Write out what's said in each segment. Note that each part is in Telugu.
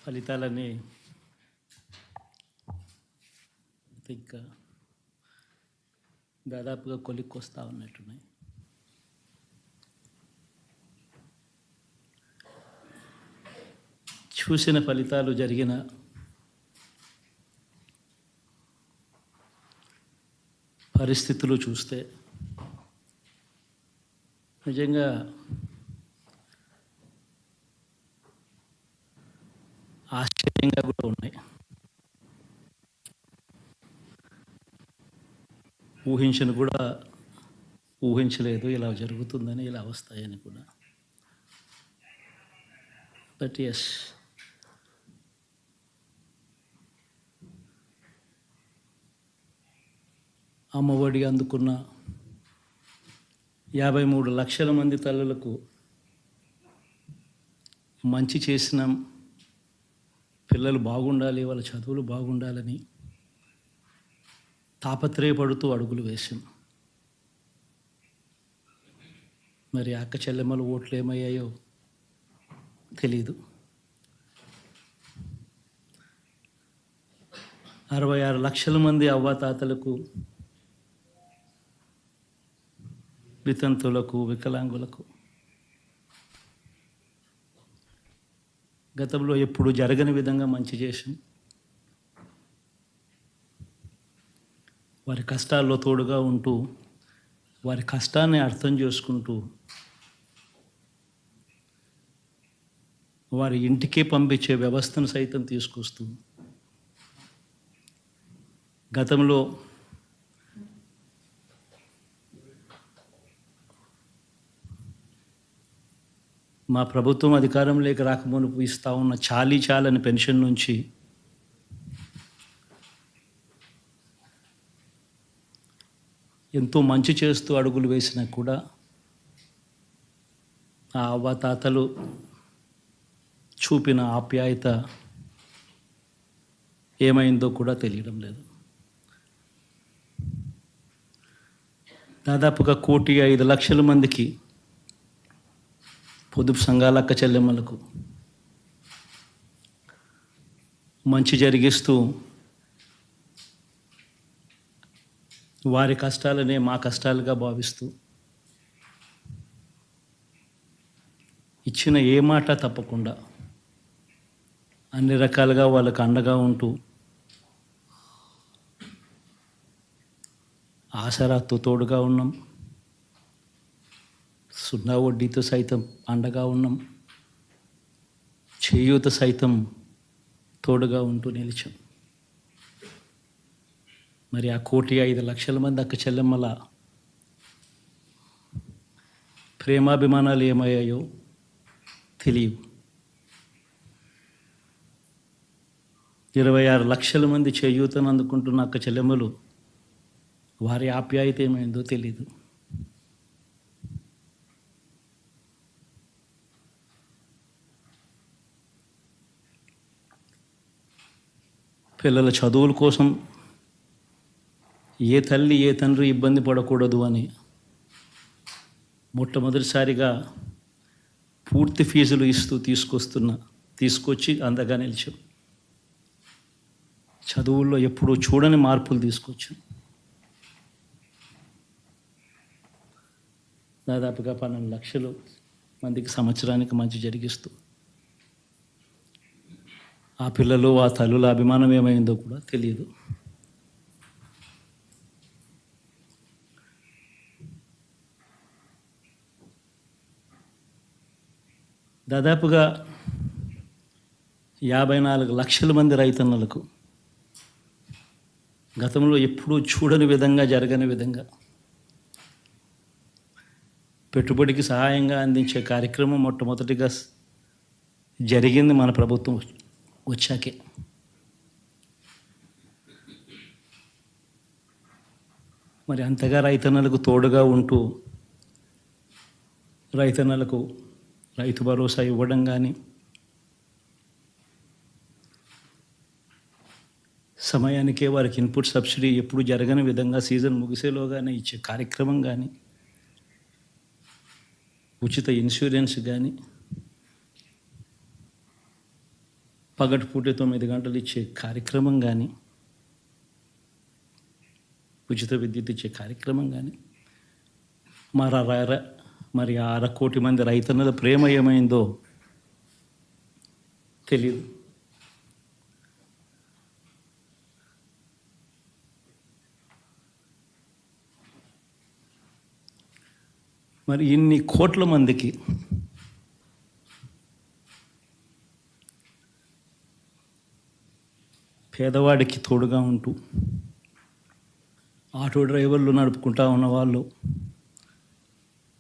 ఫలితాలని ఇంకా దాదాపుగా కొలిక్కొస్తా ఉన్నట్టున్నాయి. చూసిన ఫలితాలు జరిగిన పరిస్థితులు చూస్తే నిజంగా ఆశ్చర్యంగా కూడా ఉన్నాయి. ఊహించలేదు ఇలా జరుగుతుందని, ఇలా వస్తాయని కూడా. బట్ ఎస్, అమ్మఒడి అందుకున్న 53 లక్షల మంది తల్లులకు మంచి చేసిన, పిల్లలు బాగుండాలి, వాళ్ళ చదువులు బాగుండాలని తాపత్రయపడుతూ అడుగులు వేసాం. మరి అక్క చెల్లెమ్మల ఓట్లు ఏమయ్యాయో తెలీదు. 66 లక్షల మంది అవ్వాతాతలకు, వితంతులకు, వికలాంగులకు గతంలో ఎప్పుడు జరగని విధంగా మంచి చేసాం. వారి కష్టాల్లో తోడుగా ఉంటూ, వారి కష్టాన్ని అర్థం చేసుకుంటూ, వారి ఇంటికే పంపించే వ్యవస్థను సైతం తీసుకొస్తూ, గతంలో మా ప్రభుత్వం అధికారంలోకి రాకమునుపు ఇస్తూ ఉన్న చాలని పెన్షన్ నుంచి ఎంతో మంచి చేస్తూ అడుగులు వేసినా కూడా ఆ అవ్వాతాతలు చూపిన ఆప్యాయత ఏమైందో కూడా తెలియడం లేదు. దాదాపుగా 1,05,00,000 మందికి, పొదుపు సంఘాల అక్క చెల్లెమ్మలకు మంచి జరిగిస్తూ, వారి కష్టాలనే మా కష్టాలుగా భావిస్తూ, ఇచ్చిన ఏ మాట తప్పకుండా అన్ని రకాలుగా వాళ్ళకు అండగా ఉంటూ, ఆసరాతో తోడుగా ఉన్నాం, సున్నా వడ్డీతో సైతం అండగా ఉన్నాం, చేయూత సైతం తోడుగా ఉంటూ నిలిచాం. మరి ఆ 1,05,00,000 మంది అక్క చెల్లెమ్మల ప్రేమాభిమానాలు ఏమయ్యాయో తెలియవు. 26 లక్షల మంది చేయూతను అందుకుంటున్న అక్క చెల్లెమ్మలు, వారి ఆప్యాయత ఏమైందో తెలీదు. పిల్లల చదువుల కోసం ఏ తల్లి ఏ తండ్రి ఇబ్బంది పడకూడదు అని మొట్టమొదటిసారిగా పూర్తి ఫీజులు ఇస్తూ తీసుకొచ్చి అందగా నిలిచాం. చదువుల్లో ఎప్పుడూ చూడని మార్పులు తీసుకొచ్చాం. దాదాపుగా 12 లక్షల మందికి సంవత్సరానికి మంచి జరిగిస్తూ, ఆ పిల్లలు, ఆ తల్లుల అభిమానం ఏమైందో కూడా తెలియదు. దాదాపుగా 54 లక్షల మంది రైతన్నలకు గతంలో ఎప్పుడూ చూడని విధంగా, జరగని విధంగా పెట్టుబడికి సహాయంగా అందించే కార్యక్రమం మొట్టమొదటిగా జరిగింది మన ప్రభుత్వం వచ్చాకే. మరి అంతగా రైతన్నలకు తోడుగా ఉంటూ, రైతన్నలకు రైతు భరోసా ఇవ్వడం కానీ, సమయానికే వారికి ఇన్పుట్ సబ్సిడీ ఎప్పుడు జరగని విధంగా సీజన్ ముగిసేలోగానే ఇచ్చే కార్యక్రమం కానీ, ఉచిత ఇన్సూరెన్స్ కానీ, పగటిపూట 9 గంటలు ఇచ్చే కార్యక్రమం కానీ, ఉచిత విద్యుత్ ఇచ్చే కార్యక్రమం కానీ, మరి 1/2 మంది రైతన్నల ప్రేమ ఏమైందో తెలియదు. మరి ఇన్ని కోట్ల మందికి పేదవాడికి తోడుగా ఉంటూ ఆటో డ్రైవర్లు నడుపుకుంటా ఉన్నవాళ్ళు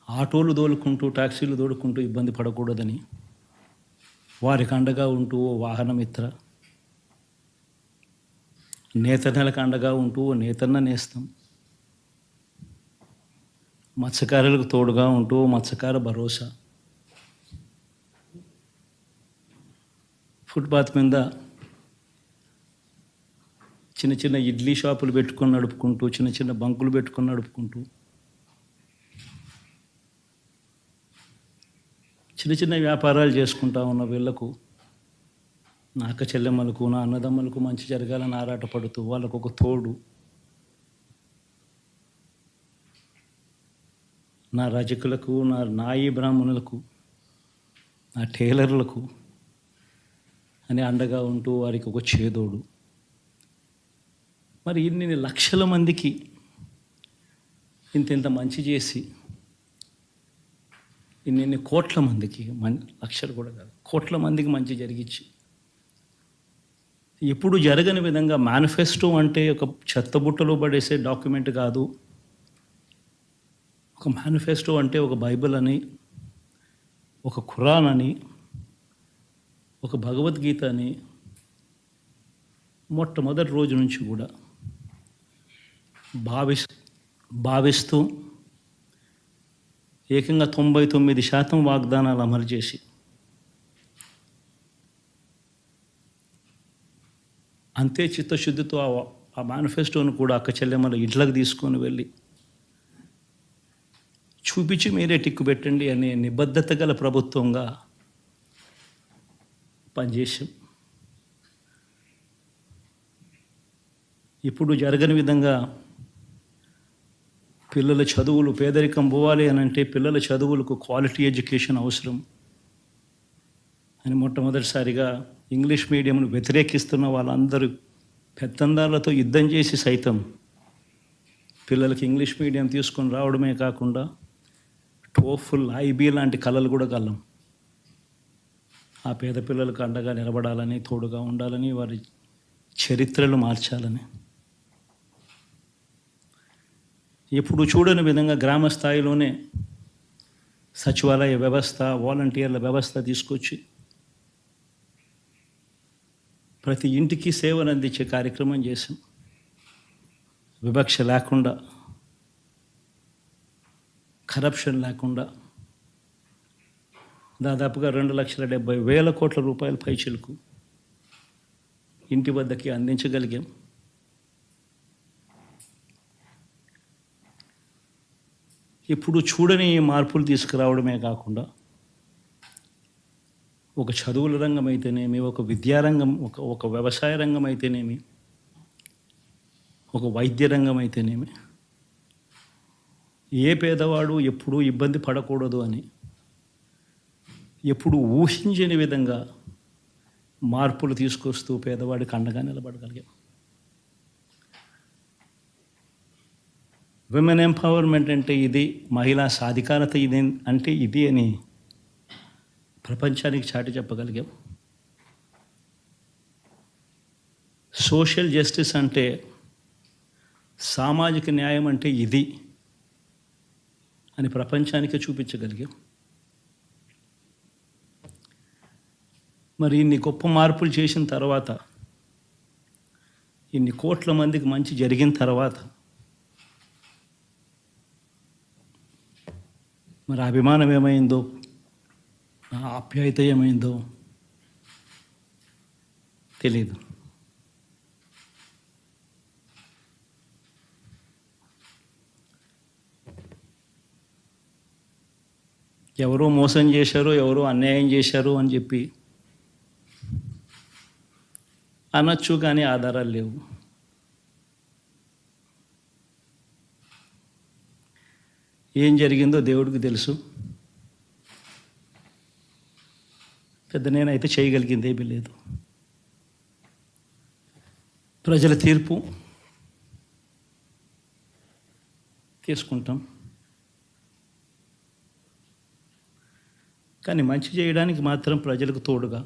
ఆటోలు తోలుకుంటూ టాక్సీలు తోలుకుంటూ ఇబ్బంది పడకూడదని వారికి అండగా ఉంటూ ఓ వాహనమిత్ర, నేతన్నలకు అండగా ఉంటూ ఓ నేతన్న నేస్తం, మత్స్యకారులకు తోడుగా ఉంటూ మత్స్యకార భరోసా, ఫుట్పాత్ మీద చిన్న చిన్న ఇడ్లీ షాపులు పెట్టుకొని నడుపుకుంటూ, చిన్న చిన్న బంకులు పెట్టుకొని నడుపుకుంటూ, చిన్న చిన్న వ్యాపారాలు చేసుకుంటా ఉన్న వీళ్ళకు, నా అక్క చెల్లెమ్మలకు, నా అన్నదమ్మలకు మంచి జరగాలని ఆరాటపడుతూ వాళ్ళకు ఒక తోడు, నా రజకులకు, నా నాయి బ్రాహ్మణులకు, నా టైలర్లకు అని అండగా ఉంటూ వారికి ఒక చేదోడు. మరి ఇన్ని లక్షల మందికి ఇంత మంచి చేసి, ఇన్ని కోట్ల మందికి, లక్షలు కూడా కాదు, కోట్ల మందికి మంచి జరిగించి, ఎప్పుడు జరగని విధంగా మేనిఫెస్టో అంటే ఒక చెత్తబుట్టలో పడేసే డాక్యుమెంట్ కాదు. ఒక మేనిఫెస్టో అంటే ఒక బైబిల్ అని, ఒక ఖురాన్ అని, ఒక భగవద్గీత అని మొట్టమొదటి రోజు నుంచి కూడా భావిస్తూ ఏకంగా 99% వాగ్దానాలు అమలు చేసి అంతే చిత్తశుద్ధితో ఆ మేనిఫెస్టోను కూడా అక్క చెల్లెమ్మల ఇంట్లోకి తీసుకొని వెళ్ళి చూపించి మీరే టిక్కు పెట్టండి అనే నిబద్ధత గల ప్రభుత్వంగా పనిచేసాం. ఇప్పుడు జరగని విధంగా పిల్లల చదువులు, పేదరికం పోవాలి అని అంటే పిల్లల చదువులకు క్వాలిటీ ఎడ్యుకేషన్ అవసరం అని మొట్టమొదటిసారిగా ఇంగ్లీష్ మీడియంను వ్యతిరేకిస్తున్న వాళ్ళందరూ పెత్తందారులతో యుద్ధం చేసి సైతం పిల్లలకి ఇంగ్లీష్ మీడియం తీసుకొని రావడమే కాకుండా టోఫుల్, ఐబీ లాంటి కళలు కూడా కలం. ఆ పేద పిల్లలకు అండగా నిలబడాలని, తోడుగా ఉండాలని, వారి చరిత్రలు మార్చాలని, ఎప్పుడు చూడని విధంగా గ్రామ స్థాయిలోనే సచివాలయ వ్యవస్థ, వాలంటీర్ల వ్యవస్థ తీసుకొచ్చి ప్రతి ఇంటికి సేవను అందించే కార్యక్రమం చేశాం. వివక్ష లేకుండా, కరప్షన్ లేకుండా దాదాపుగా 2,70,000 కోట్ల రూపాయల పైచిలకు ఇంటి వద్దకి అందించగలిగాం. ఇప్పుడు చూడని మార్పులు తీసుకురావడమే కాకుండా ఒక చదువుల రంగం అయితేనేమి, ఒక విద్యారంగం, ఒక వ్యవసాయ రంగం అయితేనేమి, ఒక వైద్య రంగం అయితేనేమి, ఏ పేదవాడు ఎప్పుడూ ఇబ్బంది పడకూడదు అని ఎప్పుడు ఊహించని విధంగా మార్పులు తీసుకొస్తూ పేదవాడికి అండగా నిలబడగలిగాం. విమెన్ ఎంపవర్మెంట్ అంటే ఇది, మహిళా సాధికారత ఇది అంటే ఇది అని ప్రపంచానికి చాటి చెప్పగలిగాం. సోషల్ జస్టిస్ అంటే, సామాజిక న్యాయం అంటే ఇది అని ప్రపంచానికి చూపించగలిగాం. మరి ఇన్ని గొప్ప మార్పులు చేసిన తర్వాత, ఇన్ని కోట్ల మందికి మంచి జరిగిన తర్వాత మరి అభిమానం ఏమైందో, ఆ ఆప్యాయత ఏమైందో తెలీదు. ఎవరో మోసం చేశారో, ఎవరో అన్యాయం చేశారో అని చెప్పి అనొచ్చు, కానీ ఆధారాలు లేవు. ఏం జరిగిందో దేవుడికి తెలుసు. పెద్ద నేనైతే చేయగలిగింది ఏమీ లేదు. ప్రజల తీర్పు తీసుకుంటాం, కానీ మంచి చేయడానికి మాత్రం ప్రజలకు తోడుగా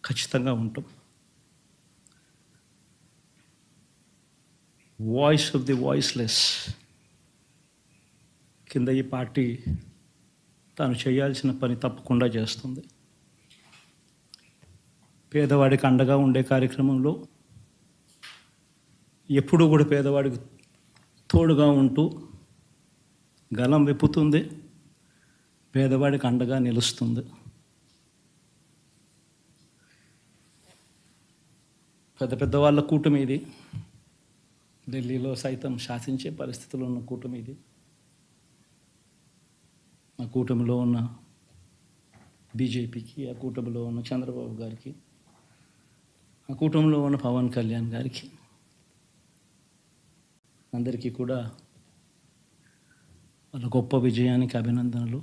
ఖచ్చితంగా ఉంటాం. వాయిస్ ఆఫ్ ది వాయిస్లెస్ కింద ఈ పార్టీ తాను చేయాల్సిన పని తప్పకుండా చేస్తుంది. పేదవాడికి అండగా ఉండే కార్యక్రమంలో ఎప్పుడూ కూడా పేదవాడికి తోడుగా ఉంటూ గలం విప్పుతుంది, పేదవాడికి అండగా నిలుస్తుంది. పెద్ద పెద్ద వాళ్ళ కూటమి ఇది, ఢిల్లీలో సైతం శాసించే పరిస్థితుల్లో ఉన్న కూటమి ఇది. ఆ కూటమిలో ఉన్న బీజేపీకి, ఆ కూటమిలో ఉన్న చంద్రబాబు గారికి, ఆ కూటమిలో ఉన్న పవన్ కళ్యాణ్ గారికి, అందరికీ కూడా వాళ్ళ గొప్ప విజయానికి అభినందనలు.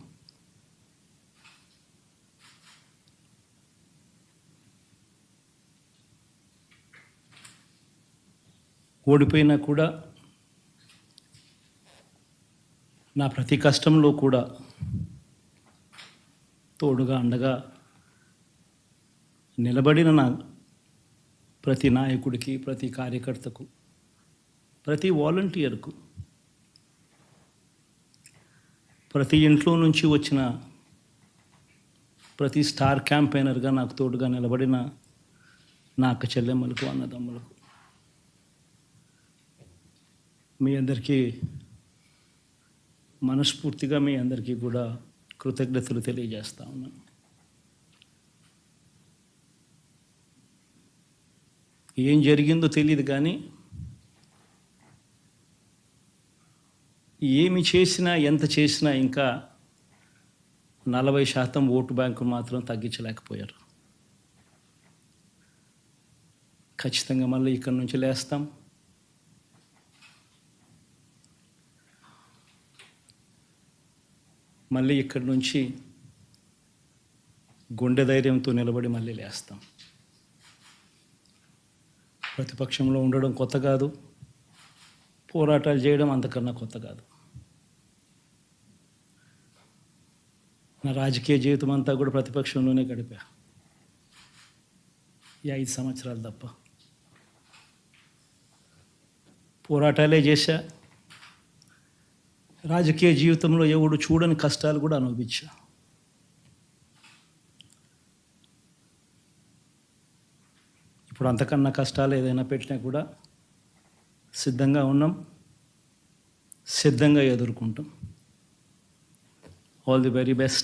ఓడిపోయినా కూడా నా ప్రతి కష్టంలో కూడా తోడుగా అండగా నిలబడిన నా ప్రతి నాయకుడికి, ప్రతి కార్యకర్తకు, ప్రతి వాలంటీర్కు, ప్రతి ఇంట్లో నుంచి వచ్చిన ప్రతి స్టార్ క్యాంపెయినర్గా నాకు తోడుగా నిలబడిన నా అక్క చెల్లెమ్మలకు, అన్నదమ్ములకు, మీ అందరికీ మనస్ఫూర్తిగా మీ అందరికీ కూడా కృతజ్ఞతలు తెలియజేస్తా ఉన్నాను. ఏం జరిగిందో తెలియదు, కానీ ఏమి చేసినా, ఎంత చేసినా ఇంకా 40% ఓటు బ్యాంకు మాత్రం తగ్గించలేకపోయారు. ఖచ్చితంగా మళ్ళీ ఇక్కడి నుంచి లేస్తాం. మళ్ళీ ఇక్కడి నుంచి గుండె ధైర్యంతో నిలబడి మళ్ళీ లేస్తాం. ప్రతిపక్షంలో ఉండడం కొత్త కాదు, పోరాటాలు చేయడం అంతకన్నా కొత్త కాదు. నా రాజకీయ జీవితం అంతా కూడా ప్రతిపక్షంలోనే గడిపా, ఈ 5 సంవత్సరాలు తప్ప. పోరాటాలే చేశా. రాజకీయ జీవితంలో ఎవడు చూడని కష్టాలు కూడా అనుభవించా. ఇప్పుడు అంతకన్నా కష్టాలు ఏదైనా పెట్టినా కూడా సిద్ధంగా ఉన్నాం, సిద్ధంగా ఎదుర్కొంటాం. All the very best.